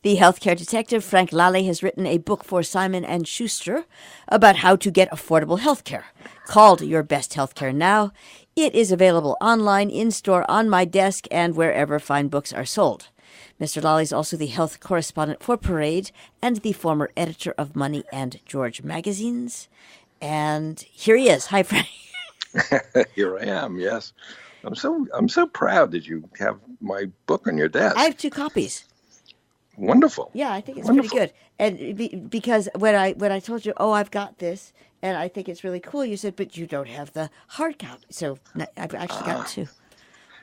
The healthcare detective Frank Lalli has written a book for Simon & Schuster about how to get affordable healthcare, called Your Best Healthcare Now. It is available online, in-store, on my desk, and wherever fine books are sold. Mr. Lalli is also the health correspondent for Parade and the former editor of Money and George magazines. And here he is. Hi, Frank. Here I am. Yes, I'm so proud that you have my book on your desk. I have 2 copies. Wonderful. Yeah, I think it's Wonderful. pretty good. And because when I told you, oh, I've got this, and I think it's really cool, you said, but you don't have the hard copy. So I've actually got 2.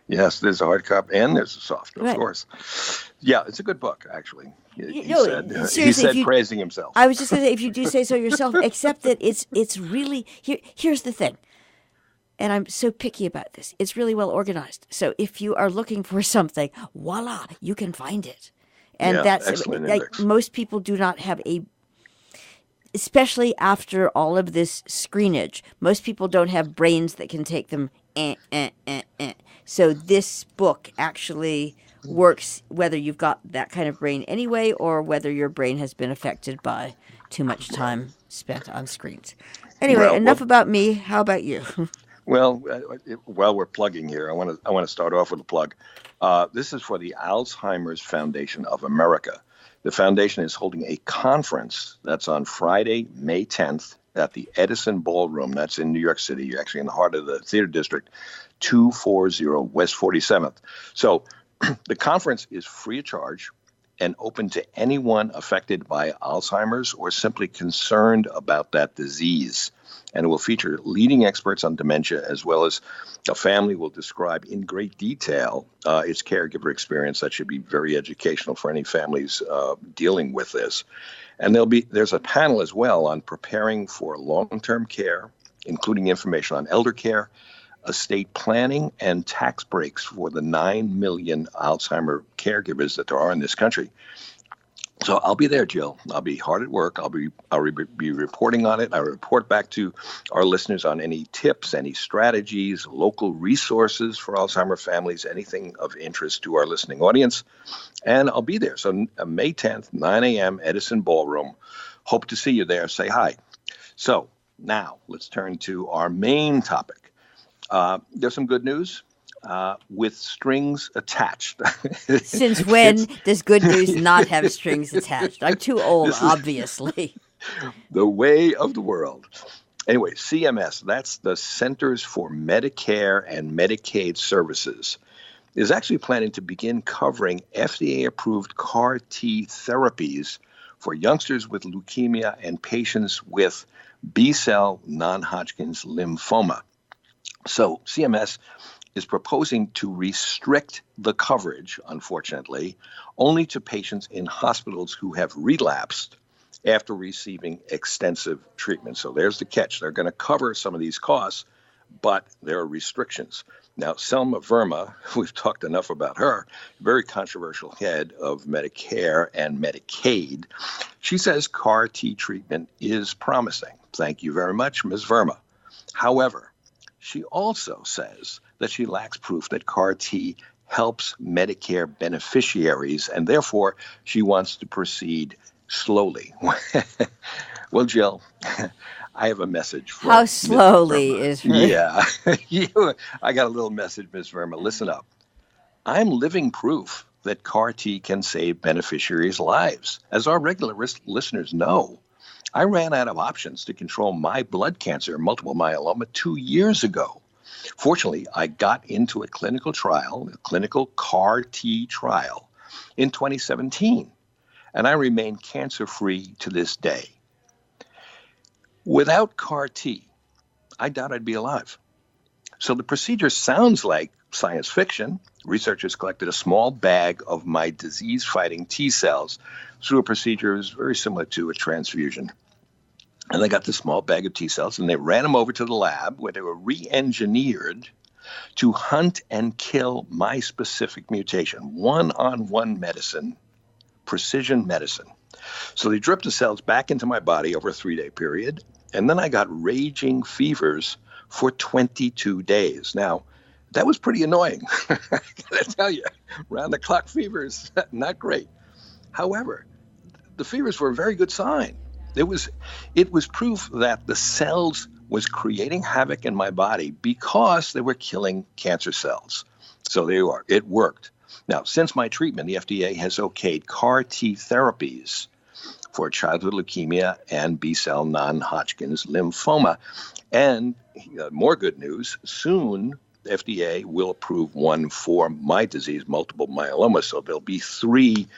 Yes, there's a hard copy and there's a soft, of Right. course. Yeah, it's a good book, actually. He seriously, said praising himself. I was just going to say, if you do say so yourself, except that it's really here's the thing. And I'm so picky about this. It's really well organized. So if you are looking for something, voila, you can find it. And that's excellent like index. most people do not have especially after all of this screenage, most people don't have brains that can take them. So this book actually works whether you've got that kind of brain anyway or whether your brain has been affected by too much time spent on screens. Anyway, enough about me. How about you? Well, while we're plugging here, I want to start off with a plug. This is for the Alzheimer's Foundation of America. The foundation is holding a conference that's on Friday, May 10th at the Edison Ballroom. That's in New York City. You're actually in the heart of the theater district, 240 West 47th. So the conference is free of charge and open to anyone affected by Alzheimer's or simply concerned about that disease. And it will feature leading experts on dementia, as well as a family will describe in great detail its caregiver experience. That should be very educational for any families dealing with this. And there's a panel as well on preparing for long-term care, including information on elder care, estate planning, and tax breaks for the 9 million Alzheimer caregivers that there are in this country. So I'll be there, Jill. I'll be hard at work. I'll be reporting on it. I'll report back to our listeners on any tips, any strategies, local resources for Alzheimer families, anything of interest to our listening audience. And I'll be there. So May 10th, 9 a.m., Edison Ballroom. Hope to see you there. Say hi. So now let's turn to our main topic. There's some good news. With strings attached. Since when does good news not have strings attached? I'm too old, obviously. The way of the world. Anyway, CMS, that's the Centers for Medicare and Medicaid Services, is actually planning to begin covering FDA-approved CAR T therapies for youngsters with leukemia and patients with B-cell non-Hodgkin's lymphoma. So CMS is proposing to restrict the coverage, unfortunately, only to patients in hospitals who have relapsed after receiving extensive treatment. So there's the catch. They're going to cover some of these costs, but there are restrictions. Now, Selma Verma, we've talked enough about her, very controversial head of Medicare and Medicaid. She says CAR T treatment is promising. Thank you very much, Ms. Verma. However, she also says that she lacks proof that CAR T helps Medicare beneficiaries, and therefore she wants to proceed slowly. Well, Jill, I have a message for How slowly is her? Yeah. I got a little message, Ms. Verma. Listen up. I'm living proof that CAR T can save beneficiaries' lives. As our regular listeners know, I ran out of options to control my blood cancer, multiple myeloma, 2 years ago. Fortunately, I got into a clinical trial, a clinical CAR T trial, in 2017, and I remain cancer-free to this day. Without CAR T, I doubt I'd be alive. So the procedure sounds like science fiction. Researchers collected a small bag of my disease-fighting T cells through a procedure very similar to a transfusion. And they got this small bag of T cells, and they ran them over to the lab where they were re-engineered to hunt and kill my specific mutation, one-on-one medicine, precision medicine. So they dripped the cells back into my body over a 3-day period, and then I got raging fevers for 22 days. Now, that was pretty annoying. I gotta tell you, round-the-clock fevers, not great. However, the fevers were a very good sign. It was proof that the cells was creating havoc in my body because they were killing cancer cells. So there you are. It worked. Now, since my treatment, the FDA has okayed CAR T therapies for childhood leukemia and B-cell non-Hodgkin's lymphoma. And more good news, soon the FDA will approve one for my disease, multiple myeloma. So there'll be three,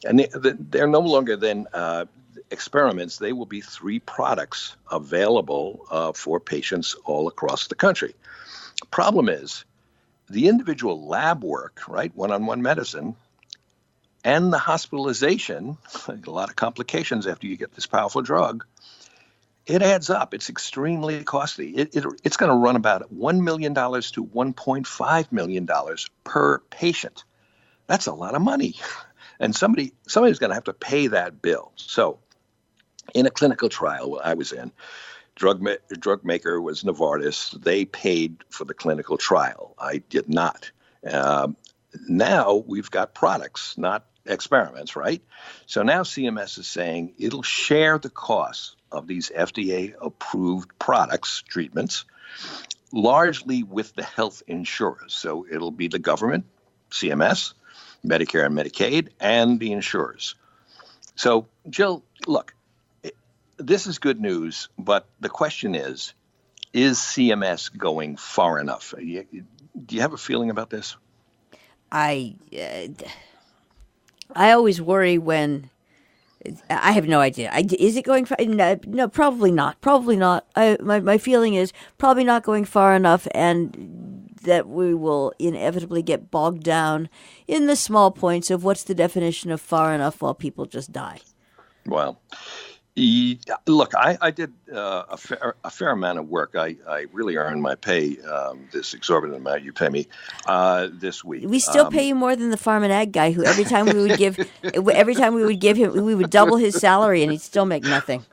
and they're no longer then experiments. They will be three products available for patients all across the country. Problem is, the individual lab work, right, one-on-one medicine, and the hospitalization, a lot of complications after you get this powerful drug, it adds up. It's extremely costly. It's going to run about $1 million to $1.5 million per patient. That's a lot of money. And somebody's going to have to pay that bill. So in a clinical trial I was in, drug maker was Novartis. They paid for the clinical trial. I did not. Now we've got products, not experiments, right? So now CMS is saying it'll share the costs of these FDA-approved products, treatments, largely with the health insurers. So it'll be the government, CMS, Medicare and Medicaid, and the insurers. So, Jill, look, this is good news, but the question is CMS going far enough? Do you have a feeling about this? I always worry when I have no idea. Is it going far? No, probably not. Probably not. My feeling is probably not going far enough, and that we will inevitably get bogged down in the small points of what's the definition of far enough while people just die. Well, look, I did a fair amount of work. I really earned my pay, this exorbitant amount you pay me this week. We still pay you more than the farm and ag guy, who every time we would give him, we would double his salary, and he'd still make nothing.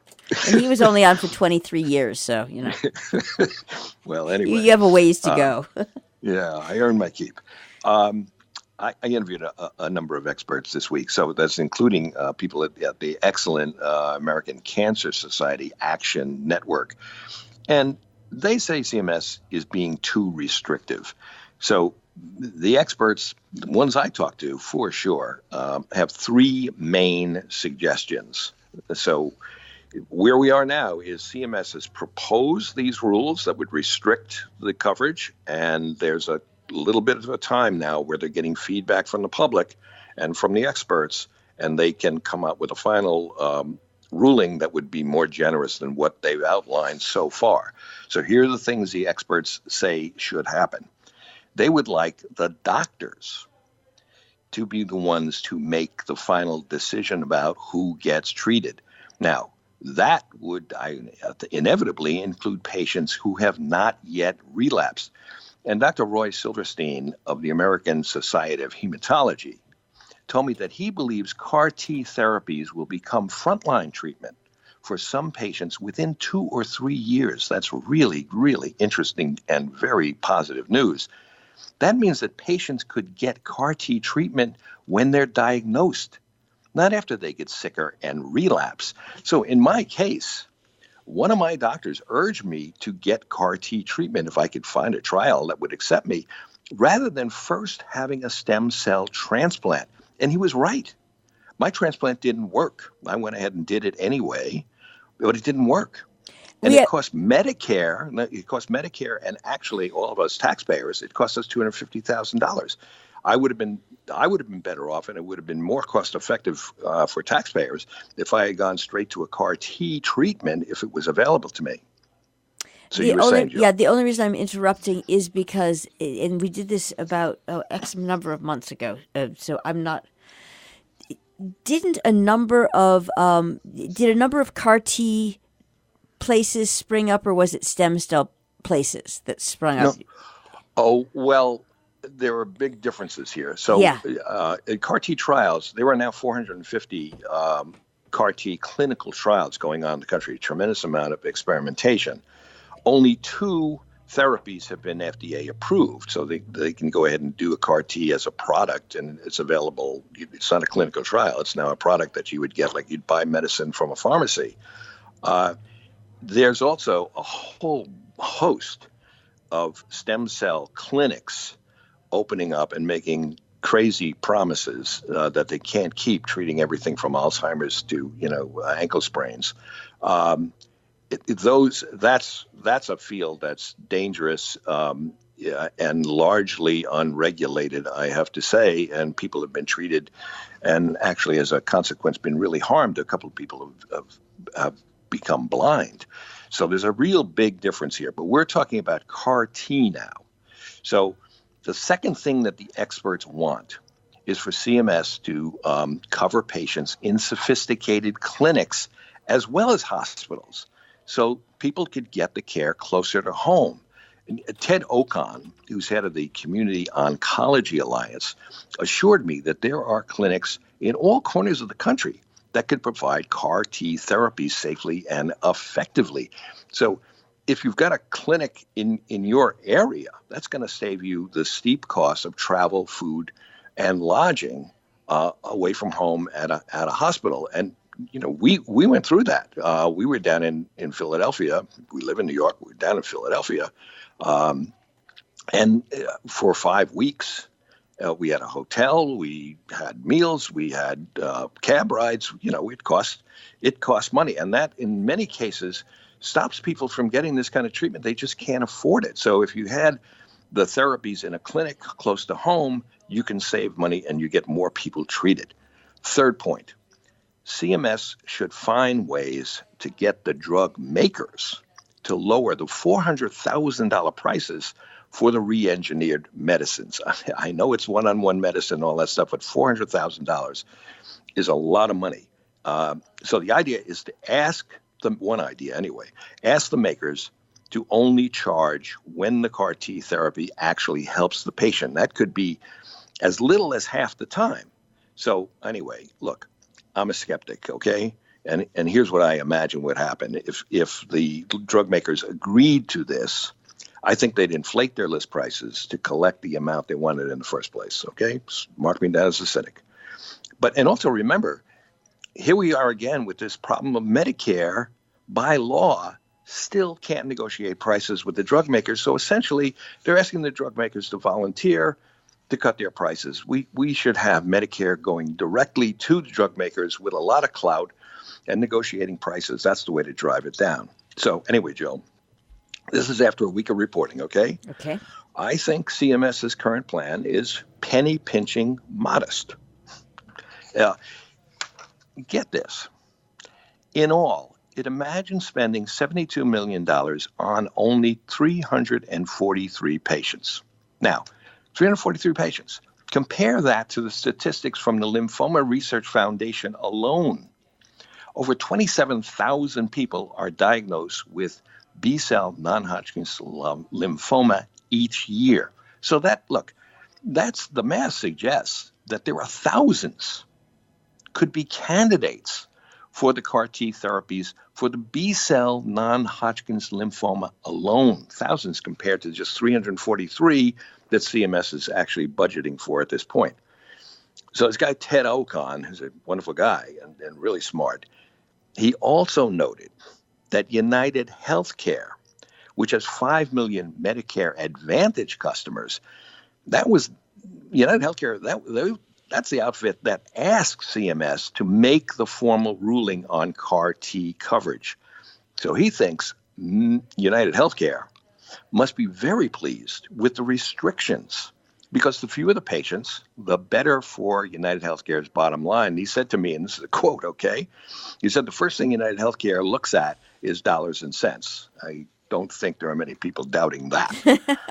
And he was only on for 23 years, so you know. Well, anyway, you have a ways to go. Yeah, I earned my keep. I interviewed a number of experts this week, so that's including people at the excellent American Cancer Society Action Network. And they say CMS is being too restrictive. So the experts, the ones I talked to for sure, have three main suggestions. So where we are now is CMS has proposed these rules that would restrict the coverage, and there's a little bit of a time now where they're getting feedback from the public and from the experts, and they can come up with a final ruling that would be more generous than what they've outlined so far. So here are the things the experts say should happen. They would like the doctors to be the ones to make the final decision about who gets treated. Now, that would inevitably include patients who have not yet relapsed. And Dr. Roy Silverstein of the American Society of Hematology told me that he believes CAR T therapies will become frontline treatment for some patients within 2 or 3 years. That's really, really interesting and very positive news. That means that patients could get CAR T treatment when they're diagnosed, not after they get sicker and relapse. So in my case, one of my doctors urged me to get CAR T treatment if I could find a trial that would accept me, rather than first having a stem cell transplant. And he was right. My transplant didn't work. I went ahead and did it anyway, but it didn't work. And it cost Medicare. It cost Medicare, and actually all of us taxpayers, it cost us $250,000. I would have been better off, and it would have been more cost effective for taxpayers if I had gone straight to a CAR T treatment if it was available to me. So you were saying, Jill. Yeah, the only reason I'm interrupting is because, and we did this about X number of months ago. So I'm not. Did a number of CAR T places spring up, or was it stem cell places that sprung up? Oh, well, there are big differences here. So in CAR T trials, there are now 450 CAR T clinical trials going on in the country, a tremendous amount of experimentation. Only 2 therapies have been FDA approved, so they can go ahead and do a CAR T as a product, and it's available. It's not a clinical trial. It's now a product that you would get like you'd buy medicine from a pharmacy. There's also a whole host of stem cell clinics opening up and making crazy promises that they can't keep, treating everything from Alzheimer's to ankle sprains. That's a field that's dangerous and largely unregulated, I have to say, and people have been treated and actually as a consequence been really harmed. A couple of people have become blind. So there's a real big difference here, but we're talking about CAR T now. So the second thing that the experts want is for CMS to cover patients in sophisticated clinics as well as hospitals, so people could get the care closer to home. And Ted Okon, who's head of the Community Oncology Alliance, assured me that there are clinics in all corners of the country that could provide CAR T therapy safely and effectively. So if you've got a clinic in your area, that's going to save you the steep costs of travel, food, and lodging away from home at a hospital. And we went through that. We were down in Philadelphia. We live in New York. We were down in Philadelphia. And for 5 weeks, we had a hotel. We had meals. We had cab rides. It cost money. And that, in many cases, stops people from getting this kind of treatment. They just can't afford it. So if you had the therapies in a clinic close to home, you can save money and you get more people treated. Third point. CMS should find ways to get the drug makers to lower the $400,000 prices for the re-engineered medicines. I know it's one-on-one medicine and all that stuff, but $400,000 is a lot of money. So the idea is to ask the makers to only charge when the CAR T therapy actually helps the patient. That could be as little as half the time. So anyway, look, I'm a skeptic, okay? And here's what I imagine would happen. If the drug makers agreed to this, I think they'd inflate their list prices to collect the amount they wanted in the first place, okay? Mark me down as a cynic. And also remember, here we are again with this problem of Medicare, by law, still can't negotiate prices with the drug makers. So essentially, they're asking the drug makers to volunteer to cut their prices. We should have Medicare going directly to the drug makers with a lot of clout and negotiating prices. That's the way to drive it down. So anyway, Jill, this is after a week of reporting, okay? Okay. I think CMS's current plan is penny pinching modest. Get this. In all, it imagines spending $72 million on only 343 patients. Now, 343 patients. Compare that to the statistics from the Lymphoma Research Foundation alone. Over 27,000 people are diagnosed with B-cell non-Hodgkin's lymphoma each year. So that's the math suggests that there are thousands could be candidates for the CAR T therapies for the B-cell non-Hodgkin's lymphoma alone. Thousands compared to just 343 that CMS is actually budgeting for at this point. So this guy, Ted Okon, who's a wonderful guy and really smart, he also noted that United Healthcare, which has 5 million Medicare Advantage customers, that was United Healthcare, that's the outfit that asks CMS to make the formal ruling on CAR T coverage. So he thinks United Healthcare must be very pleased with the restrictions, because the fewer the patients, the better for United Healthcare's bottom line. He said to me, and this is a quote, okay? He said the first thing United Healthcare looks at is dollars and cents. I don't think there are many people doubting that.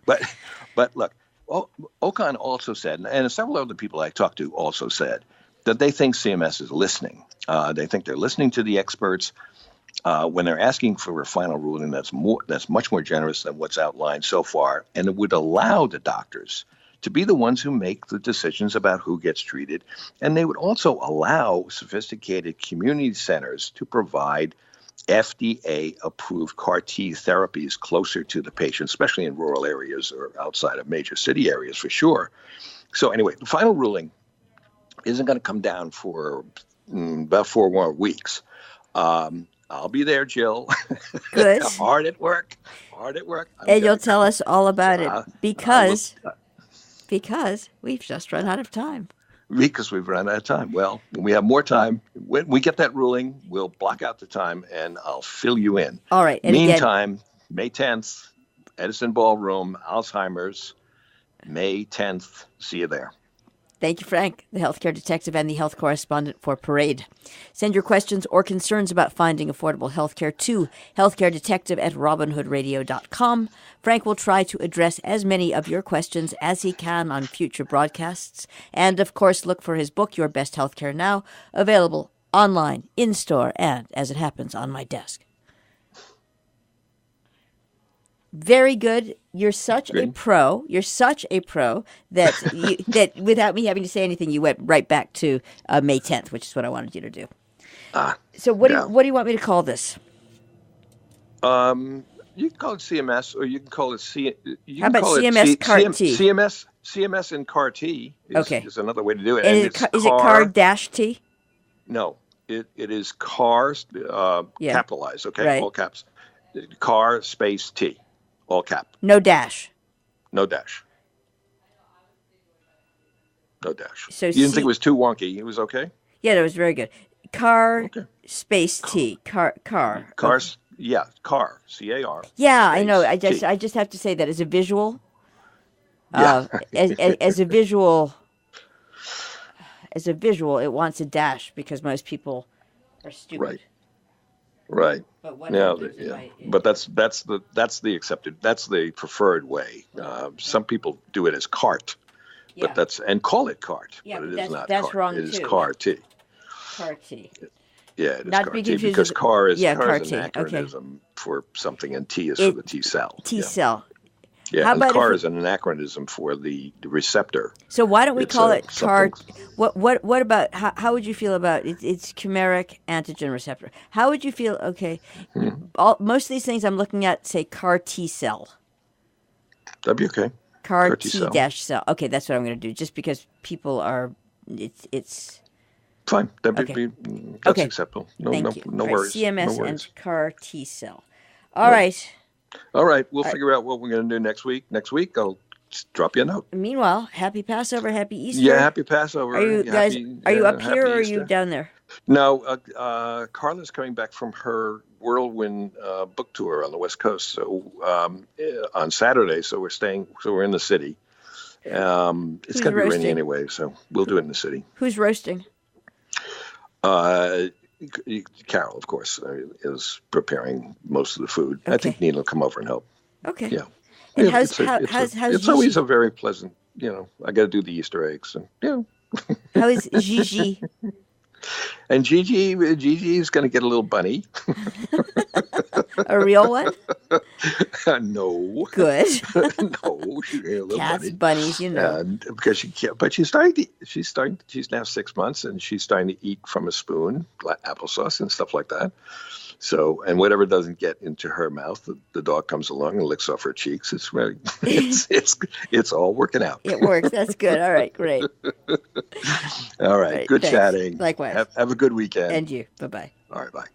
But look, Okon also said, and several other people I talked to also said, that they think CMS is listening. They think they're listening to the experts when they're asking for a final ruling that's much more generous than what's outlined so far, and it would allow the doctors to be the ones who make the decisions about who gets treated, and they would also allow sophisticated community centers to provide FDA-approved CAR T therapies closer to the patient, especially in rural areas or outside of major city areas for sure. So anyway, the final ruling isn't going to come down for about 4 more weeks. I'll be there, Jill. Good. Hard at work. And you'll tell us all about it because we've just run out of time. Because we've run out of time. Well, when we have more time, when we get that ruling, we'll block out the time and I'll fill you in. All right. And meantime, again, May 10th, Edison Ballroom, Alzheimer's, May 10th. See you there. Thank you, Frank, the healthcare detective and the health correspondent for Parade. Send your questions or concerns about finding affordable healthcare to healthcaredetective@robinhoodradio.com. Frank will try to address as many of your questions as he can on future broadcasts. And, of course, look for his book, Your Best Healthcare Now, available online, in-store, and, as it happens, on my desk. Very good. You're such a pro. You're such a pro that that without me having to say anything, you went right back to May 10th, which is what I wanted you to do. So what do you want me to call this? You can call it CMS, or you can call it How about CMS CAR T? CMS and CAR T is another way to do it. And is it CAR-T? No, it is CAR capitalized. Okay, right. All caps. CAR space T. All cap. No dash. No dash. So you didn't think it was too wonky. It was okay? Yeah, that was very good. CAR space T. CAR. Yeah, CAR. CAR. Yeah, I know. I just have to say that as a visual. As a visual, it wants a dash because most people are stupid. Right. But but that's the accepted. That's the preferred way. Some people do it as CART, but call it CART. Yeah, but it is not. That's CART. wrong It is too. CAR-T. CAR-T. Yeah, it is not CAR-T because CAR is an CAR-T. acronym for something, and T is for the T cell. T cell. Yeah, how about CAR is an anachronism for the receptor. So why don't we call it CAR? What about how would you feel about it? It's chimeric antigen receptor. How would you feel? Okay, most of these things I'm looking at say CAR T cell. That'd be okay. CAR T dash cell. Okay, that's what I'm going to do. Just because people are, it's fine. That's acceptable. No worries. CMS and CAR T cell. All right. All right, we'll figure out what we're going to do next week. Next week, I'll drop you a note. Meanwhile, happy Passover, happy Easter. Yeah, happy Passover. Are you are you up here or are you down there? No, Carla's coming back from her whirlwind book tour on the West Coast. So on Saturday, so we're in the city. It's going to be rainy anyway, so we'll do it in the city. Who's roasting? Carol, of course, is preparing most of the food. Okay. I think Nina will come over and help. Okay. Yeah. And it's always a very pleasant, I got to do the Easter eggs. And, How is Gigi? And Gigi is going to get a little bunny. A real one? No. Good. No, she's a little cats, bunnies, And because she can't, but she's now 6 months and she's starting to eat from a spoon, like applesauce and stuff like that. So, and whatever doesn't get into her mouth, the dog comes along and licks off her cheeks. It's really, it's all working out. It works. That's good. All right, great. All right, good thanks. chatting. Likewise. Have a good weekend. And you. Bye-bye. All right, bye.